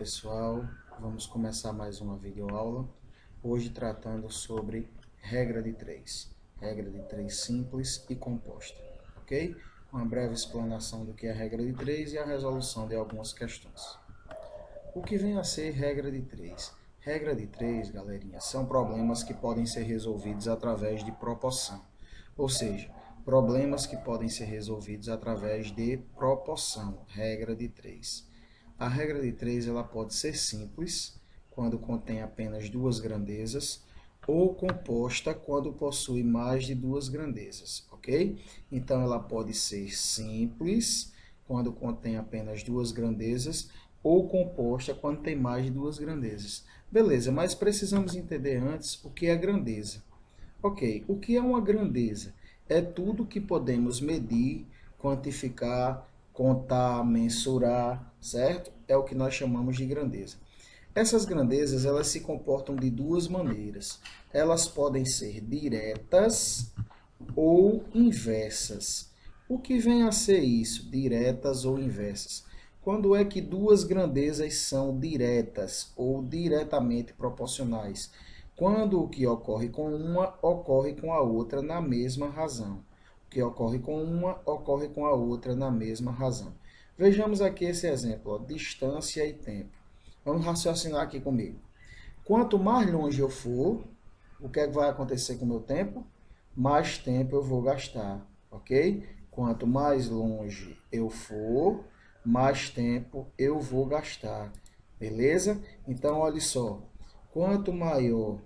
pessoal, vamos começar mais uma videoaula, hoje tratando sobre regra de 3 simples e composta, ok? Uma breve explanação do que é a regra de 3 e a resolução de algumas questões. O que vem a ser regra de 3? Regra de 3, galerinha, são problemas que podem ser resolvidos através de proporção, ou seja, problemas que podem ser resolvidos através de proporção, regra de 3. A regra de 3 ela pode ser simples, quando contém apenas duas grandezas, ou composta quando possui mais de duas grandezas, ok? Então, ela pode ser simples, quando contém apenas duas grandezas, ou composta quando tem mais de duas grandezas. Beleza, mas precisamos entender antes o que é grandeza. Ok, o que é uma grandeza? É tudo que podemos medir, quantificar, contar, mensurar, certo? É o que nós chamamos de grandeza. Essas grandezas, elas se comportam de duas maneiras. Elas podem ser diretas ou inversas. O que vem a ser isso? Diretas ou inversas? Quando é que duas grandezas são diretas ou diretamente proporcionais? Quando o que ocorre com uma ocorre com a outra na mesma razão. O que ocorre com uma ocorre com a outra na mesma razão. Vejamos aqui esse exemplo, ó, distância e tempo. Vamos raciocinar aqui comigo. Quanto mais longe eu for, o que é que vai acontecer com o meu tempo? Mais tempo eu vou gastar, ok? Quanto mais longe eu for, mais tempo eu vou gastar, beleza? Então, olha só, quanto maior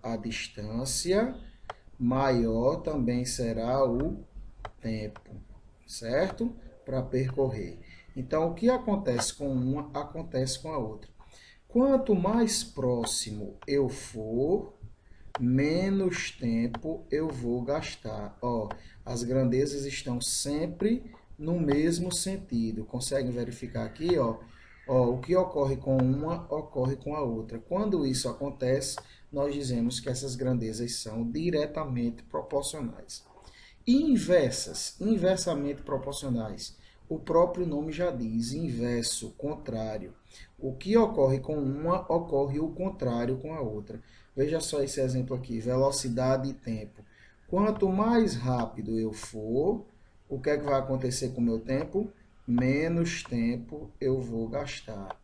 a distância, maior também será o tempo, certo? Para percorrer. Então, o que acontece com uma, acontece com a outra. Quanto mais próximo eu for, menos tempo eu vou gastar. Ó, as grandezas estão sempre no mesmo sentido. Conseguem verificar aqui, ó? Ó, o que ocorre com uma ocorre com a outra. Quando isso acontece, nós dizemos que essas grandezas são diretamente proporcionais. E inversas, inversamente proporcionais. O próprio nome já diz, inverso, contrário. O que ocorre com uma, ocorre o contrário com a outra. Veja só esse exemplo aqui, velocidade e tempo. Quanto mais rápido eu for, o que é que vai acontecer com o meu tempo? Menos tempo eu vou gastar,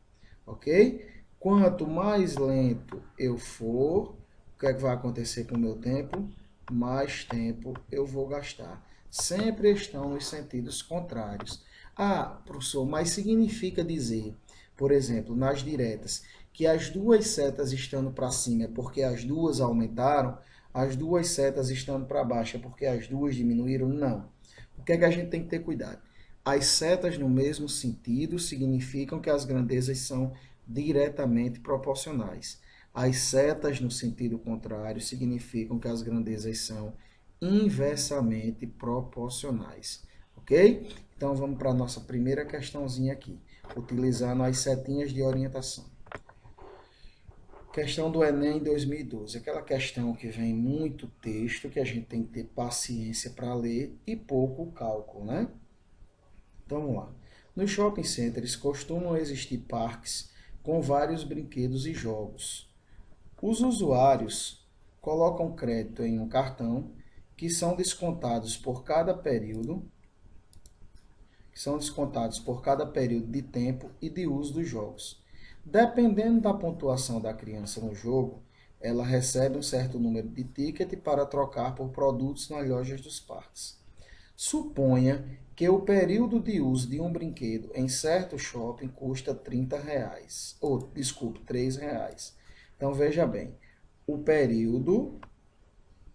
ok? Quanto mais lento eu for, o que é que vai acontecer com o meu tempo? Mais tempo eu vou gastar. Sempre estão nos sentidos contrários. Ah, professor, mas significa dizer, por exemplo, nas diretas, que as duas setas estando para cima é porque as duas aumentaram, as duas setas estando para baixo é porque as duas diminuíram? Não. O que é que a gente tem que ter cuidado? As setas no mesmo sentido significam que as grandezas são diretamente proporcionais. As setas no sentido contrário significam que as grandezas são inversamente proporcionais, ok? Então, vamos para a nossa primeira questãozinha aqui, utilizando as setinhas de orientação. Questão do Enem 2012, aquela questão que vem muito texto, que a gente tem que ter paciência para ler e pouco cálculo, né? Então, vamos lá. Nos shopping centers costumam existir parques com vários brinquedos e jogos. Os usuários colocam crédito em um cartão que são descontados por cada período, de tempo e de uso dos jogos. Dependendo da pontuação da criança no jogo, ela recebe um certo número de tickets para trocar por produtos nas lojas dos parques. Suponha que o período de uso de um brinquedo em certo shopping custa R$30, ou, desculpe, R$3. Então, veja bem, o período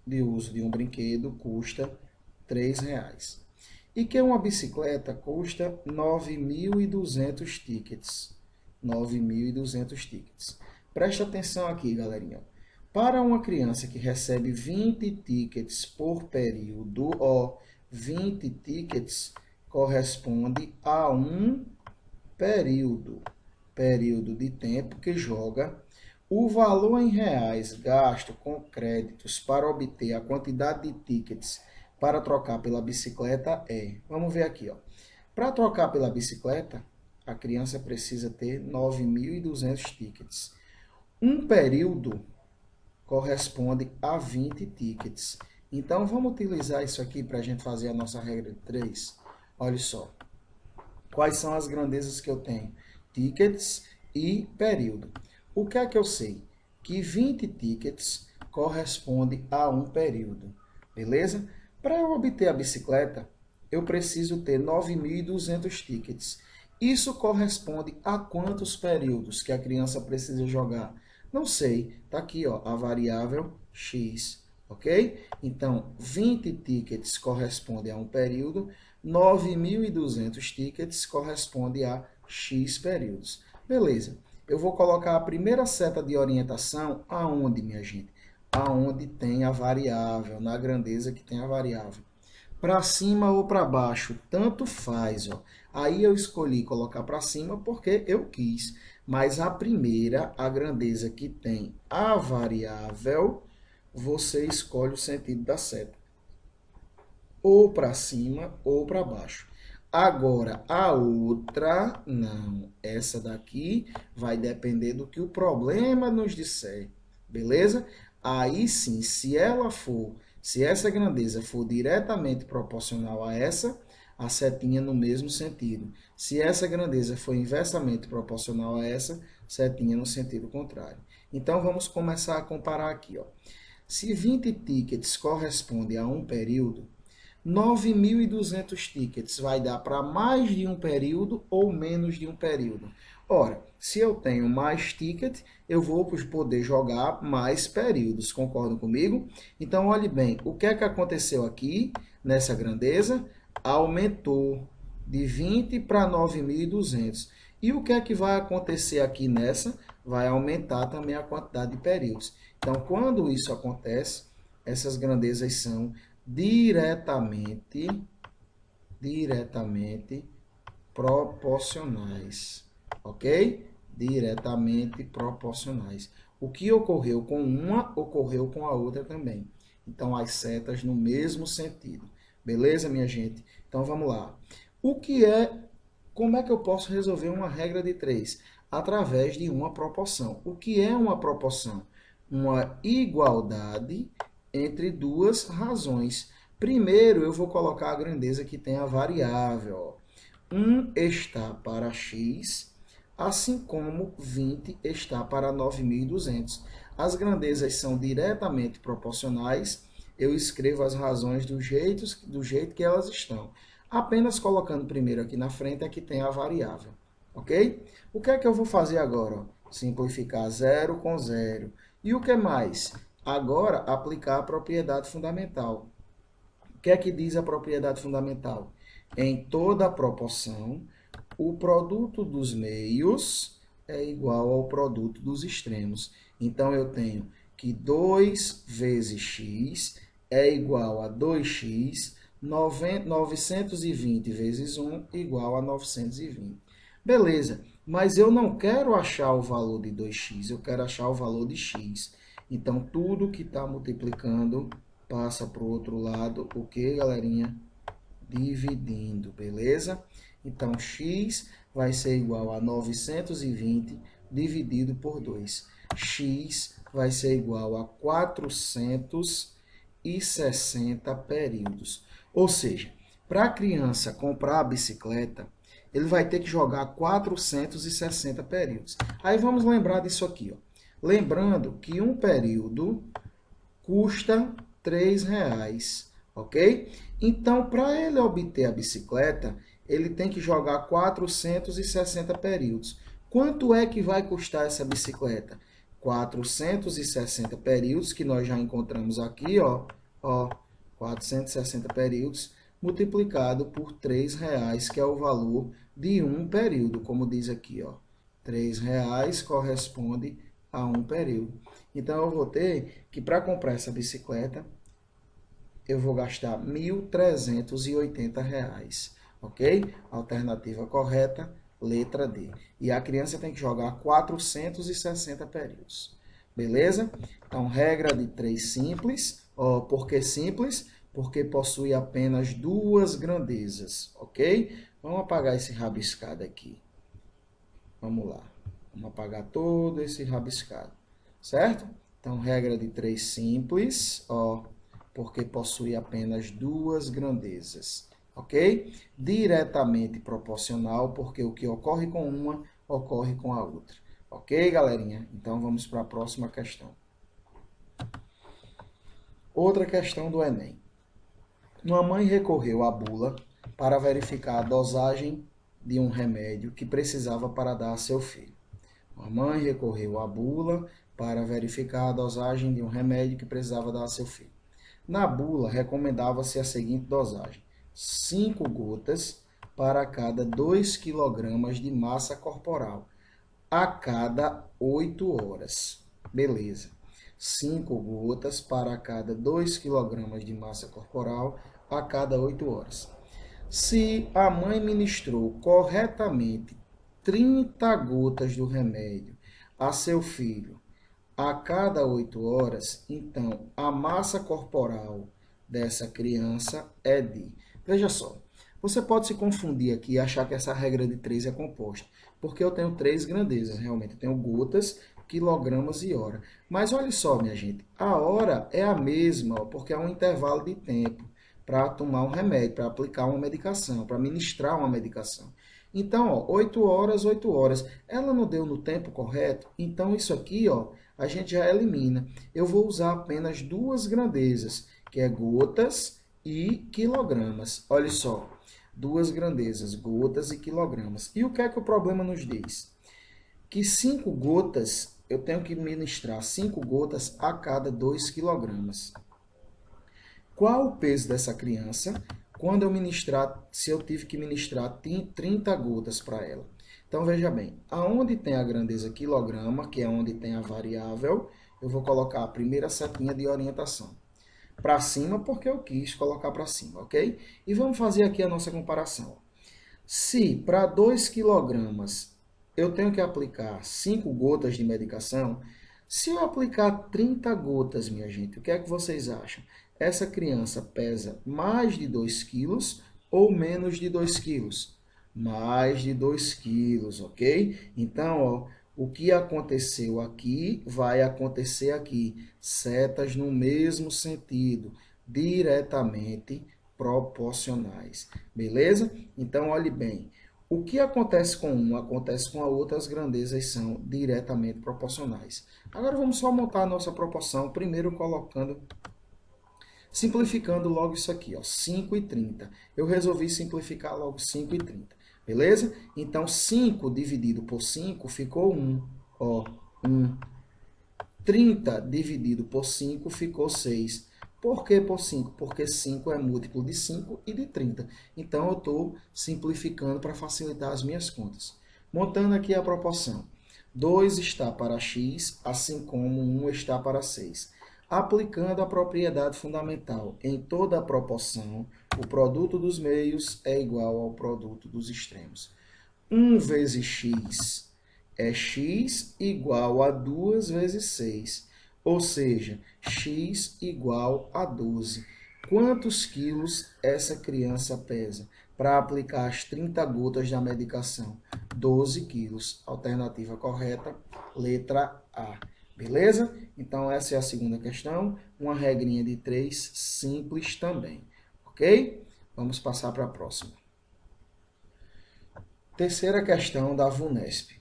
de uso de um brinquedo custa R$3. E que uma bicicleta custa 9.200 tickets. 9.200 tickets. Presta atenção aqui, galerinha. Para uma criança que recebe 20 tickets por período, ó, 20 tickets corresponde a um período de tempo que joga. O valor em reais gasto com créditos para obter a quantidade de tickets para trocar pela bicicleta é, vamos ver aqui, ó. Para trocar pela bicicleta, A criança precisa ter 9.200 tickets. Um período corresponde a 20 tickets. Então, vamos utilizar isso aqui para a gente fazer a nossa regra de 3. Olha só. Quais são as grandezas que eu tenho? Tickets e período. O que é que eu sei? Que 20 tickets corresponde a um período. Beleza? Para eu obter a bicicleta, eu preciso ter 9.200 tickets. Isso corresponde a quantos períodos que a criança precisa jogar? Não sei. Está aqui, ó, a variável x. Ok? Então, 20 tickets corresponde a um período, 9.200 tickets corresponde a x períodos. Beleza. Eu vou colocar a primeira seta de orientação aonde, minha gente? Aonde tem a variável, na grandeza que tem a variável. Para cima ou para baixo, tanto faz, ó. Aí eu escolhi colocar para cima porque eu quis. Mas a primeira, a grandeza que tem a variável, você escolhe o sentido da seta. Ou para cima ou para baixo. Agora, a outra, não. Essa daqui vai depender do que o problema nos disser. Beleza? Aí sim, se essa grandeza for diretamente proporcional a essa, a setinha no mesmo sentido. Se essa grandeza for inversamente proporcional a essa, setinha no sentido contrário. Então, vamos começar a comparar aqui, ó. Se 20 tickets corresponde a um período, 9.200 tickets vai dar para mais de um período ou menos de um período? Ora, se eu tenho mais ticket, eu vou poder jogar mais períodos, concordam comigo? Então, olhe bem, o que é que aconteceu aqui nessa grandeza? Aumentou de 20 para 9.200. E o que é que vai acontecer aqui nessa? Vai aumentar também a quantidade de períodos. Então, quando isso acontece, essas grandezas são diretamente proporcionais, ok? Diretamente proporcionais. O que ocorreu com uma, ocorreu com a outra também. Então, as setas no mesmo sentido. Beleza, minha gente? Então, vamos lá. Como é que eu posso resolver uma regra de 3? Através de uma proporção. O que é uma proporção? Uma igualdade entre duas razões. Primeiro, eu vou colocar a grandeza que tem a variável. Ó. 1 está para x, assim como 20 está para 9.200. As grandezas são diretamente proporcionais. Eu escrevo as razões do jeito que elas estão. Apenas colocando primeiro aqui na frente é que tem a variável. Ok? O que é que eu vou fazer agora? Simplificar 0 com 0. E o que mais? Agora, aplicar a propriedade fundamental. O que é que diz a propriedade fundamental? Em toda proporção, o produto dos meios é igual ao produto dos extremos. Então, eu tenho que 2 vezes x é igual a 2x, 920 vezes 1 igual a 920. Beleza, mas eu não quero achar o valor de 2x, eu quero achar o valor de x. Então, tudo que está multiplicando passa para o outro lado, o que, galerinha? Dividindo, beleza? Então, x vai ser igual a 920 dividido por 2. X vai ser igual a 460 períodos. Ou seja, para a criança comprar a bicicleta, ele vai ter que jogar 460 períodos. Aí vamos lembrar disso aqui, ó. Lembrando que um período custa R$3, ok? Então, para ele obter a bicicleta, ele tem que jogar 460 períodos. Quanto é que vai custar essa bicicleta? 460 períodos, que nós já encontramos aqui, ó, 460 períodos, multiplicado por R$3, que é o valor de um período, como diz aqui, ó. R$3 corresponde a um período. Então, eu vou ter que, para comprar essa bicicleta, eu vou gastar R$1.380, ok? Alternativa correta, letra D. E a criança tem que jogar 460 períodos. Beleza? Então, regra de 3 simples. Por que simples? Porque possui apenas duas grandezas, ok? Vamos apagar esse rabiscado aqui. Vamos lá. Vamos apagar todo esse rabiscado, certo? Então, regra de 3 simples, ó, porque possui apenas duas grandezas, ok? Diretamente proporcional, porque o que ocorre com uma, ocorre com a outra. Ok, galerinha? Então, vamos para a próxima questão. Outra questão do Enem. Uma mãe recorreu à bula para verificar a dosagem de um remédio que precisava para dar a seu filho. A mãe recorreu à bula para verificar a dosagem de um remédio que precisava dar a seu filho. Na bula, recomendava-se a seguinte dosagem: 5 gotas para cada 2 kg de massa corporal, a cada 8 horas. Beleza. 5 gotas para cada 2 kg de massa corporal, a cada 8 horas. Se a mãe ministrou corretamente 30 gotas do remédio a seu filho a cada 8 horas, então a massa corporal dessa criança é de... Veja só, você pode se confundir aqui e achar que essa regra de 3 é composta, porque eu tenho 3 grandezas, realmente. Eu tenho gotas, quilogramas e hora. Mas olha só, minha gente, a hora é a mesma, ó, porque é um intervalo de tempo para tomar um remédio, para aplicar uma medicação, para ministrar uma medicação. Então, ó, 8 horas, 8 horas. Ela não deu no tempo correto, então isso aqui, ó, a gente já elimina. Eu vou usar apenas duas grandezas, que é gotas e quilogramas. Olha só, duas grandezas, gotas e quilogramas. E o que é que o problema nos diz? Que 5 gotas, eu tenho que ministrar 5 gotas a cada 2 quilogramas. Qual o peso dessa criança quando eu ministrar, se eu tive que ministrar 30 gotas para ela? Então, veja bem, aonde tem a grandeza quilograma, que é onde tem a variável, eu vou colocar a primeira setinha de orientação. Para cima, porque eu quis colocar para cima, ok? E vamos fazer aqui a nossa comparação. Se para 2 quilogramas eu tenho que aplicar 5 gotas de medicação, se eu aplicar 30 gotas, minha gente, o que é que vocês acham? Essa criança pesa mais de 2 quilos ou menos de 2 quilos? Mais de 2 quilos, ok? Então, ó, o que aconteceu aqui vai acontecer aqui. Setas no mesmo sentido, diretamente proporcionais. Beleza? Então, olhe bem. O que acontece com uma, acontece com a outra, as grandezas são diretamente proporcionais. Agora, vamos só montar a nossa proporção, primeiro colocando... Simplificando logo isso aqui, ó, 5 e 30. Eu resolvi simplificar logo 5 e 30. Beleza? Então, 5 dividido por 5 ficou 1. Ó, 1. 30 dividido por 5 ficou 6. Por que por 5? Porque 5 é múltiplo de 5 e de 30. Então, eu estou simplificando para facilitar as minhas contas. Montando aqui a proporção. 2 está para x, assim como 1 está para 6. Aplicando a propriedade fundamental em toda a proporção, o produto dos meios é igual ao produto dos extremos. 1 vezes x é x igual a 2 vezes 6, ou seja, x igual a 12. Quantos quilos essa criança pesa? Para aplicar as 30 gotas da medicação, 12 quilos. Alternativa correta, letra A. Beleza? Então, essa é a segunda questão. Uma regrinha de 3 simples também. Ok? Vamos passar para a próxima. Terceira questão da VUNESP.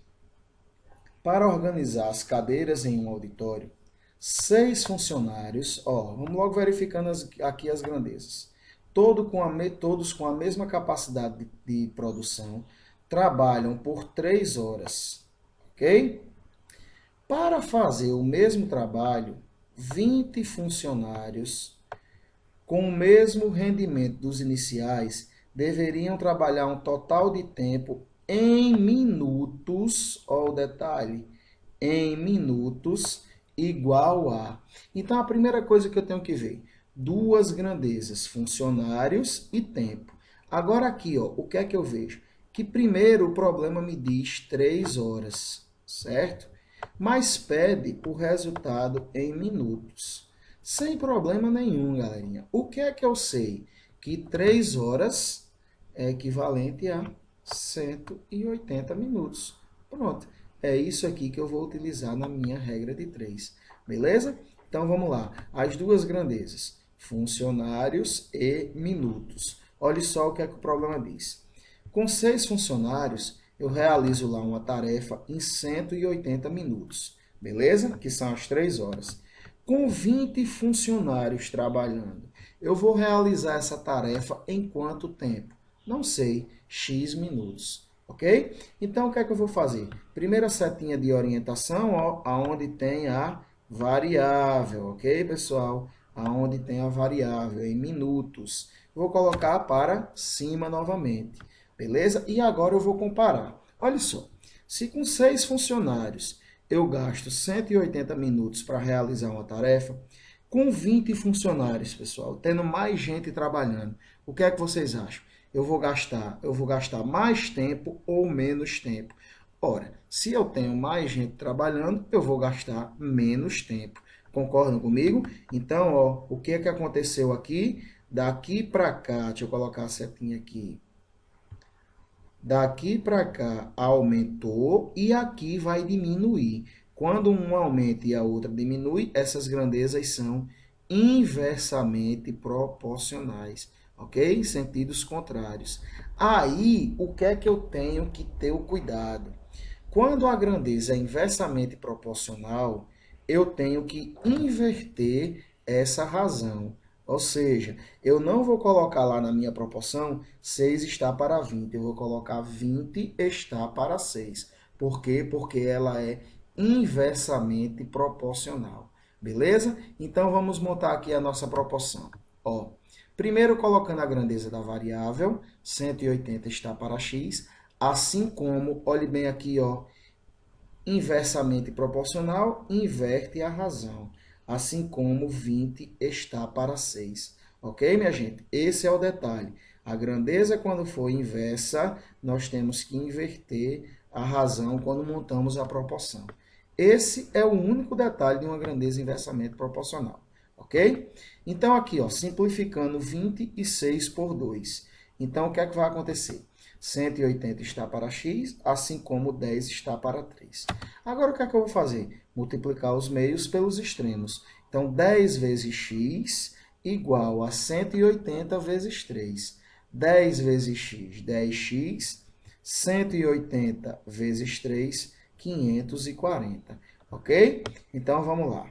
Para organizar as cadeiras em um auditório, 6 funcionários, ó, vamos logo verificando aqui as grandezas, todos com a mesma capacidade de produção, trabalham por 3 horas, ok? Para fazer o mesmo trabalho, 20 funcionários com o mesmo rendimento dos iniciais deveriam trabalhar um total de tempo em minutos, ó o detalhe, em minutos igual a... Então, a primeira coisa que eu tenho que ver, duas grandezas, funcionários e tempo. Agora aqui, ó, o que é que eu vejo? Que primeiro o problema me diz 3 horas, certo? Mas pede o resultado em minutos. Sem problema nenhum, galerinha. O que é que eu sei? Que 3 horas é equivalente a 180 minutos. Pronto. É isso aqui que eu vou utilizar na minha regra de 3. Beleza? Então, vamos lá. As duas grandezas, funcionários e minutos. Olha só o que é que o problema diz. Com 6 funcionários, eu realizo lá uma tarefa em 180 minutos. Beleza? Que são as 3 horas. Com 20 funcionários trabalhando, eu vou realizar essa tarefa em quanto tempo? Não sei, X minutos. Ok? Então, o que é que eu vou fazer? Primeira setinha de orientação, ó, aonde tem a variável, ok, pessoal? Aonde tem a variável, em minutos. Vou colocar para cima novamente, beleza? E agora eu vou comparar. Olha só, se com 6 funcionários eu gasto 180 minutos para realizar uma tarefa, com 20 funcionários, pessoal, tendo mais gente trabalhando, o que é que vocês acham? Eu vou gastar mais tempo ou menos tempo? Ora, se eu tenho mais gente trabalhando, eu vou gastar menos tempo. Concordam comigo? Então, ó, o que é que aconteceu aqui? Daqui para cá, deixa eu colocar a setinha aqui. Daqui para cá aumentou e aqui vai diminuir. Quando um aumenta e a outra diminui, essas grandezas são inversamente proporcionais, ok? Em sentidos contrários. Aí, o que é que eu tenho que ter o cuidado? Quando a grandeza é inversamente proporcional, eu tenho que inverter essa razão. Ou seja, eu não vou colocar lá na minha proporção 6 está para 20, eu vou colocar 20 está para 6. Por quê? Porque ela é inversamente proporcional. Beleza? Então, vamos montar aqui a nossa proporção. Ó, primeiro, colocando a grandeza da variável, 180 está para x, assim como, olhe bem aqui, ó, inversamente proporcional, inverte a razão, assim como 20 está para 6. Ok, minha gente? Esse é o detalhe. A grandeza, quando for inversa, nós temos que inverter a razão quando montamos a proporção. Esse é o único detalhe de uma grandeza inversamente proporcional. Ok? Então, aqui, ó, simplificando 26 por 2. Então, o que é que vai acontecer? 180 está para x, assim como 10 está para 3. Agora, o que é que eu vou fazer? Multiplicar os meios pelos extremos. Então, 10 vezes x igual a 180 vezes 3. 10 vezes x, 10x. 180 vezes 3, 540. Ok? Então, vamos lá.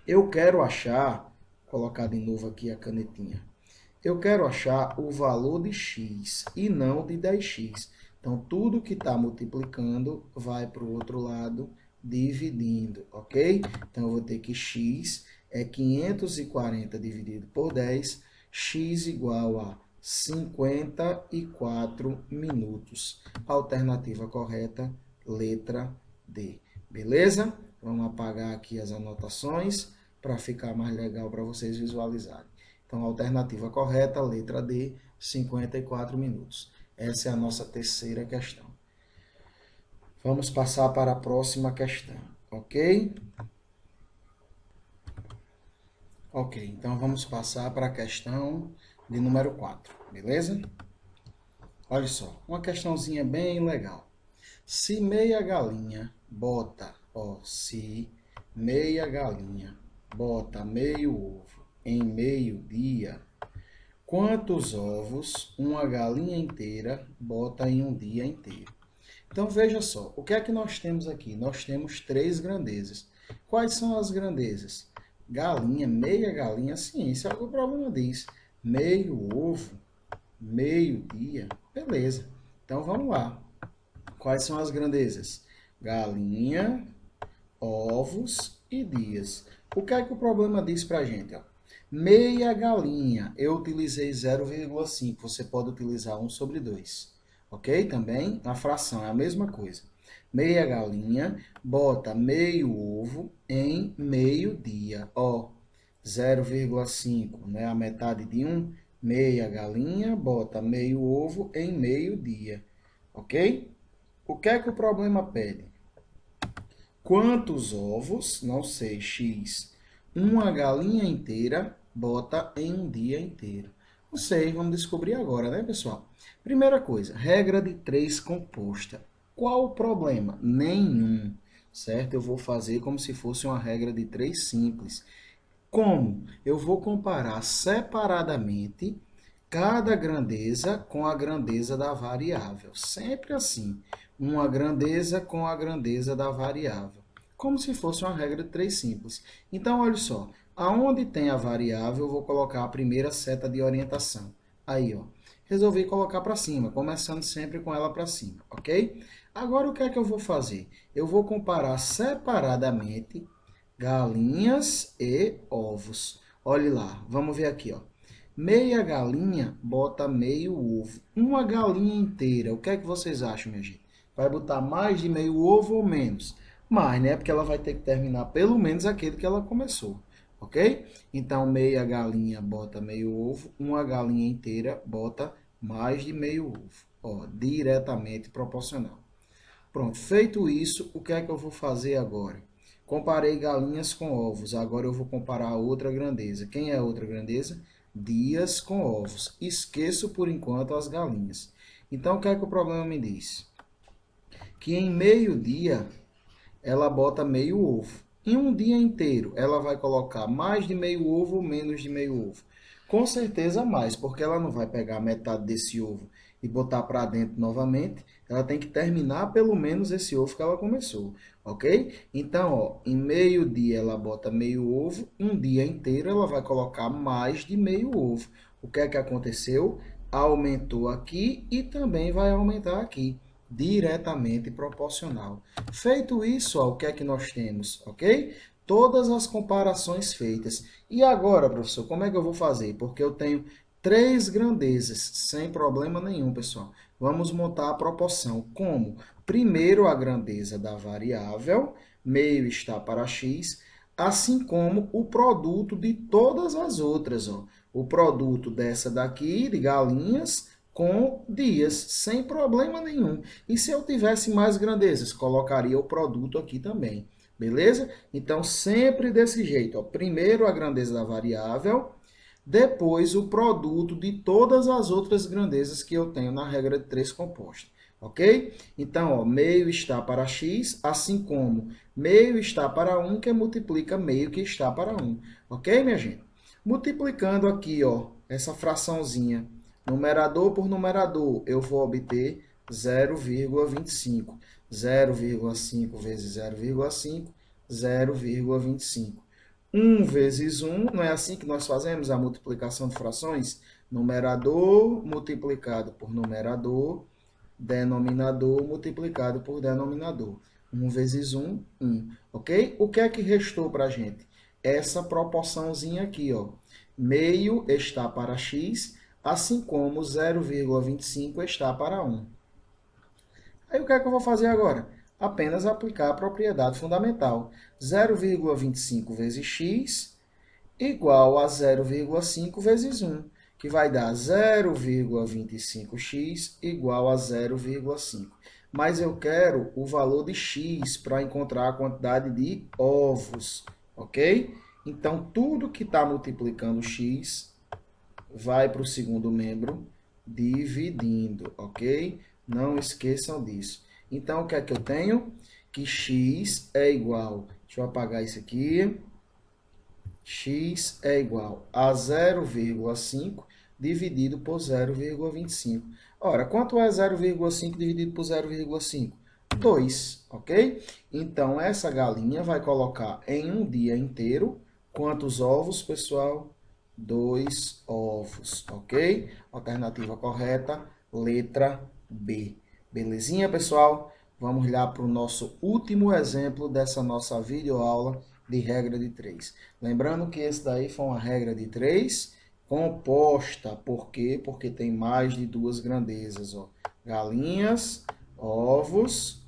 Eu quero achar, colocar de novo aqui a canetinha. Eu quero achar o valor de x e não de 10x. Então, tudo que está multiplicando vai para o outro lado dividindo, ok? Então, eu vou ter que x é 540 dividido por 10, x igual a 54 minutos. Alternativa correta, letra D. Beleza? Vamos apagar aqui as anotações para ficar mais legal para vocês visualizarem. Então, a alternativa correta, letra D, 54 minutos. Essa é a nossa terceira questão. Vamos passar para a próxima questão, ok? Ok, então vamos passar para a questão de número 4, beleza? Olha só, uma questãozinha bem legal. Se meia galinha bota, ó, se meia galinha bota meio ovo em meio dia, quantos ovos uma galinha inteira bota em um dia inteiro? Então, veja só, o que é que nós temos aqui? Nós temos 3 grandezas. Quais são as grandezas? Galinha, meia galinha, sim, isso é o que o problema diz. Meio ovo, meio dia, beleza. Então, vamos lá. Quais são as grandezas? Galinha, ovos e dias. O que é que o problema diz para a gente? Ó? Meia galinha, eu utilizei 0,5, você pode utilizar 1 sobre 2. Ok? Também a fração é a mesma coisa. Meia galinha bota meio ovo em meio dia. Ó, 0,5, né? A metade de 1. Meia galinha bota meio ovo em meio dia. Ok? O que é que o problema pede? Quantos ovos, não sei, x, uma galinha inteira bota em um dia inteiro? Não sei, vamos descobrir agora, né, pessoal? Primeira coisa, regra de 3 composta. Qual o problema? Nenhum, certo? Eu vou fazer como se fosse uma regra de 3 simples. Como? Eu vou comparar separadamente cada grandeza com a grandeza da variável. Sempre assim, uma grandeza com a grandeza da variável. Como se fosse uma regra de 3 simples. Então, olha só, aonde tem a variável, eu vou colocar a primeira seta de orientação. Aí, ó, resolvi colocar para cima, começando sempre com ela para cima, ok? Agora, o que é que eu vou fazer? Eu vou comparar separadamente galinhas e ovos. Olhe lá, vamos ver aqui, ó. Meia galinha bota meio ovo. Uma galinha inteira, o que é que vocês acham, minha gente? Vai botar mais de meio ovo ou menos? Mais, né? Porque ela vai ter que terminar pelo menos aquele que ela começou, ok? Então, meia galinha bota meio ovo, uma galinha inteira bota mais de meio ovo. Ó, diretamente proporcional. Pronto, feito isso, o que é que eu vou fazer agora? Comparei galinhas com ovos, agora eu vou comparar outra grandeza. Quem é a outra grandeza? Dias com ovos. Esqueço por enquanto as galinhas. Então, o que é que o problema me diz? Que em meio dia, ela bota meio ovo. Em um dia inteiro, ela vai colocar mais de meio ovo ou menos de meio ovo? Com certeza mais, porque ela não vai pegar metade desse ovo e botar para dentro novamente. Ela tem que terminar pelo menos esse ovo que ela começou, ok? Então, ó, em meio dia ela bota meio ovo, um dia inteiro ela vai colocar mais de meio ovo. O que é que aconteceu? Aumentou aqui e também vai aumentar aqui, diretamente proporcional. Feito isso, ó, o que é que nós temos, ok? Todas as comparações feitas. E agora, professor, como é que eu vou fazer? Porque eu tenho 3 grandezas, sem problema nenhum, pessoal. Vamos montar a proporção. Como? Primeiro, a grandeza da variável, meio está para x, assim como o produto de todas as outras. Ó. O produto dessa daqui, de galinhas, com dias, sem problema nenhum. E se eu tivesse mais grandezas, colocaria o produto aqui também. Beleza? Então, sempre desse jeito. Ó. Primeiro, a grandeza da variável, depois o produto de todas as outras grandezas que eu tenho na regra de 3 composta. Ok? Então, ó, meio está para x, assim como meio está para 1, que multiplica meio que está para 1. Ok, minha gente? Multiplicando aqui, ó, essa fraçãozinha, numerador por numerador, eu vou obter 0,25. 0,5 vezes 0,5, 0,25. 1 vezes 1, não é assim que nós fazemos a multiplicação de frações? Numerador multiplicado por numerador, denominador multiplicado por denominador. 1 vezes 1, 1. Ok? O que é que restou para a gente? Essa proporçãozinha aqui, ó. Meio está para x, assim como 0,25 está para 1. Aí o que é que eu vou fazer agora? Apenas aplicar a propriedade fundamental. 0,25 vezes x igual a 0,5 vezes 1, que vai dar 0,25x igual a 0,5. Mas eu quero o valor de x para encontrar a quantidade de ovos, ok? Então, tudo que está multiplicando x vai para o segundo membro dividindo, ok? Não esqueçam disso. Então, o que é que eu tenho? Que x é igual, deixa eu apagar isso aqui, x é igual a 0,5 dividido por 0,25. Ora, quanto é 0,5 dividido por 0,5? 2, ok? Então, essa galinha vai colocar em um dia inteiro quantos ovos, pessoal? 2 ovos, ok? Alternativa correta, letra B. Belezinha, pessoal? Vamos lá para o nosso último exemplo dessa nossa videoaula de regra de 3. Lembrando que esse daí foi uma regra de 3 composta. Por quê? Porque tem mais de 2 grandezas. Ó. Galinhas, ovos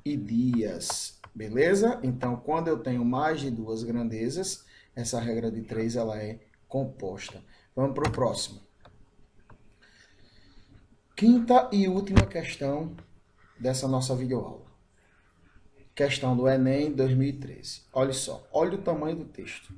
e dias. Beleza? Então, quando eu tenho mais de 2 grandezas, essa regra de 3 ela é composta. Vamos para o próximo. Quinta e última questão dessa nossa videoaula. Questão do Enem 2013. Olha só, olha o tamanho do texto.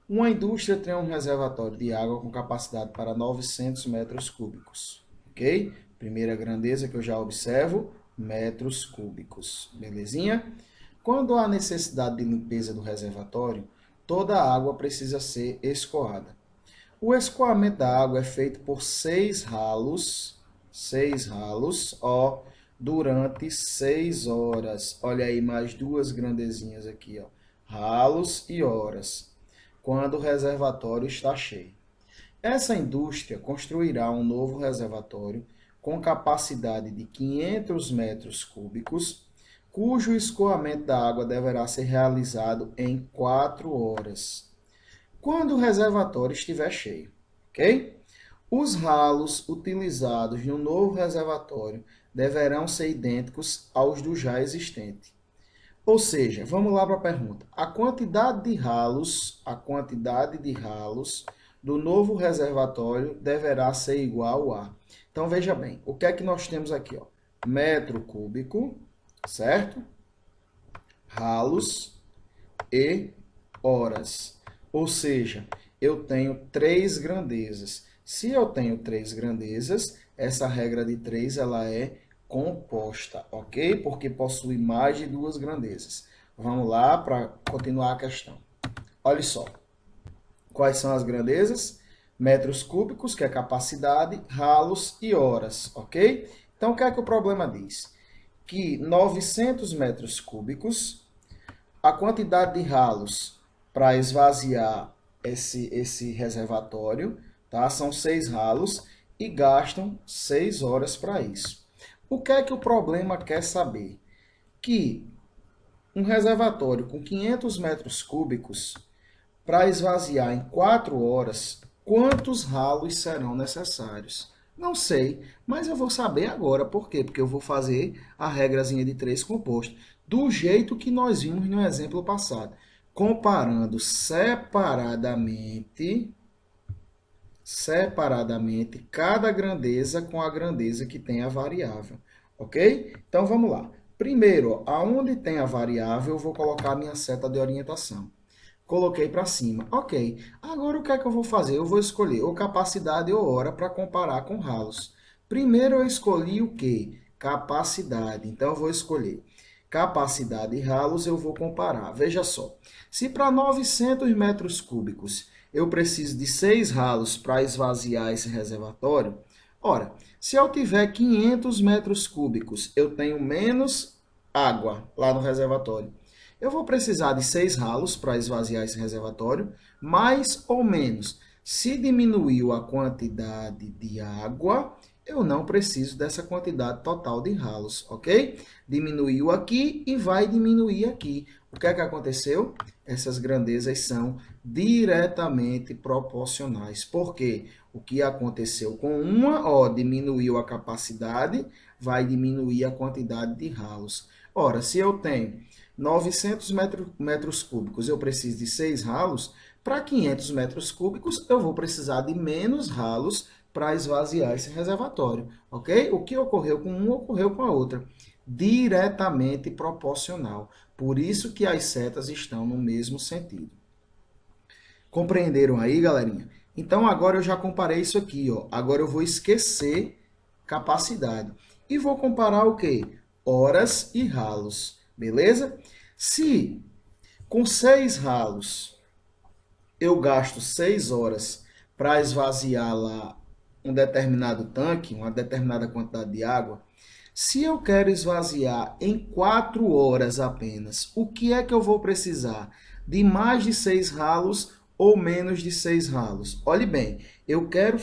Uma indústria tem um reservatório de água com capacidade para 900 metros cúbicos. Ok? Primeira grandeza que eu já observo, metros cúbicos. Belezinha? Quando há necessidade de limpeza do reservatório, toda a água precisa ser escoada. O escoamento da água é feito por 6 ralos, ó, durante 6 horas. Olha aí, mais duas grandezinhas aqui, ó, ralos e horas, quando o reservatório está cheio. Essa indústria construirá um novo reservatório com capacidade de 500 metros cúbicos, cujo escoamento da água deverá ser realizado em 4 horas, quando o reservatório estiver cheio, ok? Os ralos utilizados no novo reservatório deverão ser idênticos aos do já existente. Ou seja, vamos lá para a pergunta. A quantidade de ralos do novo reservatório deverá ser igual a... Então, veja bem, o que é que nós temos aqui? Ó? Metro cúbico, certo? Ralos e horas. Ou seja, eu tenho 3 grandezas. Se eu tenho 3 grandezas, essa regra de 3 ela é composta, ok? Porque possui mais de 2 grandezas. Vamos lá para continuar a questão. Olha só. Quais são as grandezas? Metros cúbicos, que é capacidade, ralos e horas, ok? Então, o que é que o problema diz? Que 900 metros cúbicos, a quantidade de ralos para esvaziar esse reservatório, tá? São 6 ralos e gastam 6 horas para isso. O que é que o problema quer saber? Que um reservatório com 500 metros cúbicos, para esvaziar em 4 horas, quantos ralos serão necessários? Não sei, mas eu vou saber agora. Por quê? Porque eu vou fazer a regrazinha de 3 composto, do jeito que nós vimos no exemplo passado, comparando separadamente cada grandeza com a grandeza que tem a variável, ok? Então, vamos lá. Primeiro, aonde tem a variável, eu vou colocar a minha seta de orientação. Coloquei para cima. Ok. Agora, o que é que eu vou fazer? Eu vou escolher ou capacidade ou hora para comparar com ralos. Primeiro, eu escolhi o quê? Capacidade. Então, eu vou escolher capacidade e ralos, eu vou comparar. Veja só. Se para 900 metros cúbicos eu preciso de 6 ralos para esvaziar esse reservatório, ora, se eu tiver 500 metros cúbicos, eu tenho menos água lá no reservatório. Eu vou precisar de 6 ralos para esvaziar esse reservatório, mais ou menos. Se diminuiu a quantidade de água, eu não preciso dessa quantidade total de ralos, ok? Diminuiu aqui e vai diminuir aqui. O que é que aconteceu? Essas grandezas são diretamente proporcionais. Por quê? O que aconteceu com uma, ó, diminuiu a capacidade, vai diminuir a quantidade de ralos. Ora, se eu tenho 900 metros cúbicos, eu preciso de 6 ralos. Para 500 metros cúbicos, eu vou precisar de menos ralos para esvaziar esse reservatório, ok? O que ocorreu com um, ocorreu com a outra. Diretamente proporcional. Por isso que as setas estão no mesmo sentido. Compreenderam aí, galerinha? Então, agora eu já comparei isso aqui, ó. Agora eu vou esquecer capacidade. E vou comparar o quê? Horas e ralos. Beleza? Se com 6 ralos eu gasto 6 horas para esvaziar lá um determinado tanque, uma determinada quantidade de água, se eu quero esvaziar em 4 horas apenas, o que é que eu vou precisar? De mais de 6 ralos ou menos de 6 ralos? Olhe bem, eu quero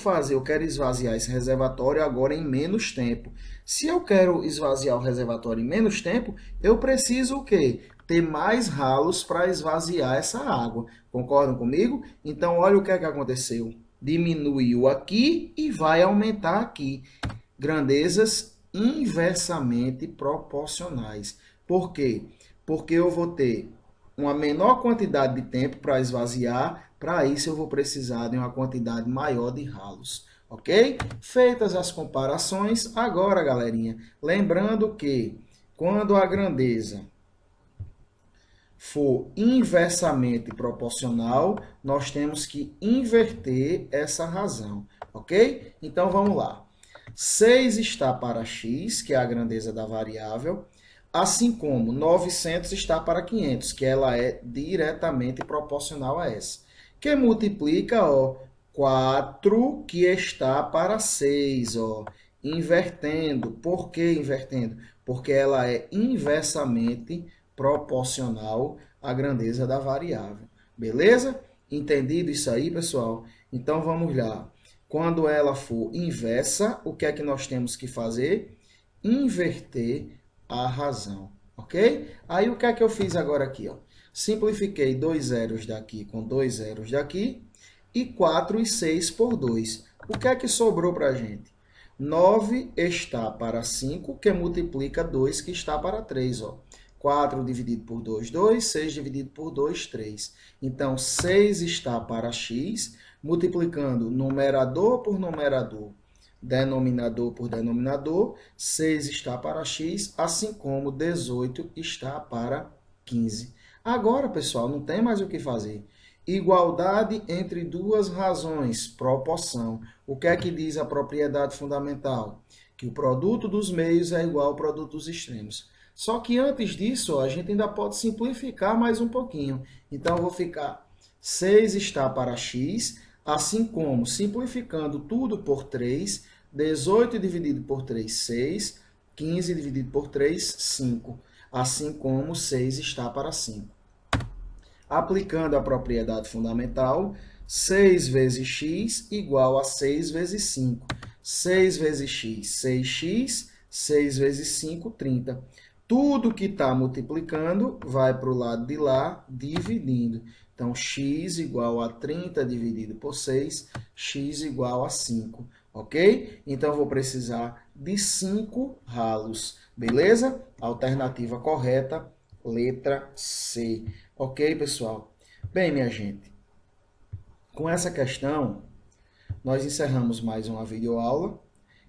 esvaziar esse reservatório agora em menos tempo. Se eu quero esvaziar o reservatório em menos tempo, eu preciso o quê? Ter mais ralos para esvaziar essa água. Concordam comigo? Então, olha o que é que aconteceu. Diminuiu aqui e vai aumentar aqui. Grandezas inversamente proporcionais. Por quê? Porque eu vou ter uma menor quantidade de tempo para esvaziar, para isso eu vou precisar de uma quantidade maior de ralos, ok? Feitas as comparações, agora, galerinha, lembrando que quando a grandeza for inversamente proporcional, nós temos que inverter essa razão, ok? Então, vamos lá. 6 está para x, que é a grandeza da variável, assim como 900 está para 500, que ela é diretamente proporcional a essa. Que multiplica, ó, 4 que está para 6, ó, invertendo. Por que invertendo? Porque ela é inversamente proporcional à grandeza da variável. Beleza? Entendido isso aí, pessoal? Então, vamos lá. Quando ela for inversa, o que é que nós temos que fazer? Inverter a razão, ok? Aí, o que é que eu fiz agora aqui, ó? Simplifiquei 2 zeros daqui com 2 zeros daqui e 4 e 6 por 2. O que é que sobrou para a gente? 9 está para 5, que multiplica 2, que está para 3, ó. 4 dividido por 2, 2. 6 dividido por 2, 3. Então, 6 está para x, multiplicando numerador por numerador, denominador por denominador, 6 está para x, assim como 18 está para 15. Agora, pessoal, não tem mais o que fazer. Igualdade entre duas razões, proporção. O que é que diz a propriedade fundamental? Que o produto dos meios é igual ao produto dos extremos. Só que antes disso, ó, a gente ainda pode simplificar mais um pouquinho. Então, eu vou ficar 6 está para x, assim como, simplificando tudo por 3, 18 dividido por 3, 6, 15 dividido por 3, 5, assim como 6 está para 5. Aplicando a propriedade fundamental, 6 vezes x igual a 6 vezes 5. 6 vezes x, 6x, 6 vezes 5, 30. Tudo que está multiplicando vai para o lado de lá, dividindo. Então, x igual a 30 dividido por 6, x igual a 5, ok? Então, eu vou precisar de 5 ralos, beleza? Alternativa correta, letra C. Ok, pessoal? Bem, minha gente, com essa questão, nós encerramos mais uma videoaula.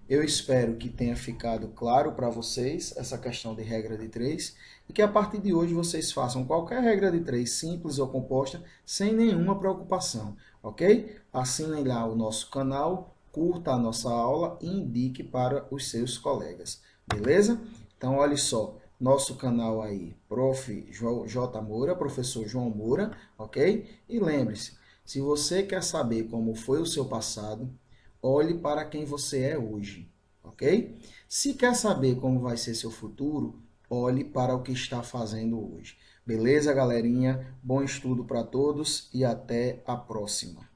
Eu espero que tenha ficado claro para vocês essa questão de regra de 3 e que a partir de hoje vocês façam qualquer regra de 3 simples ou composta sem nenhuma preocupação, ok? Assinem lá o nosso canal, curta a nossa aula e indique para os seus colegas, beleza? Então, olha só, nosso canal aí, Prof. J. Moura, professor João Moura, ok? E lembre-se, se você quer saber como foi o seu passado, olhe para quem você é hoje, ok? Se quer saber como vai ser seu futuro, olhe para o que está fazendo hoje. Beleza, galerinha? Bom estudo para todos e até a próxima.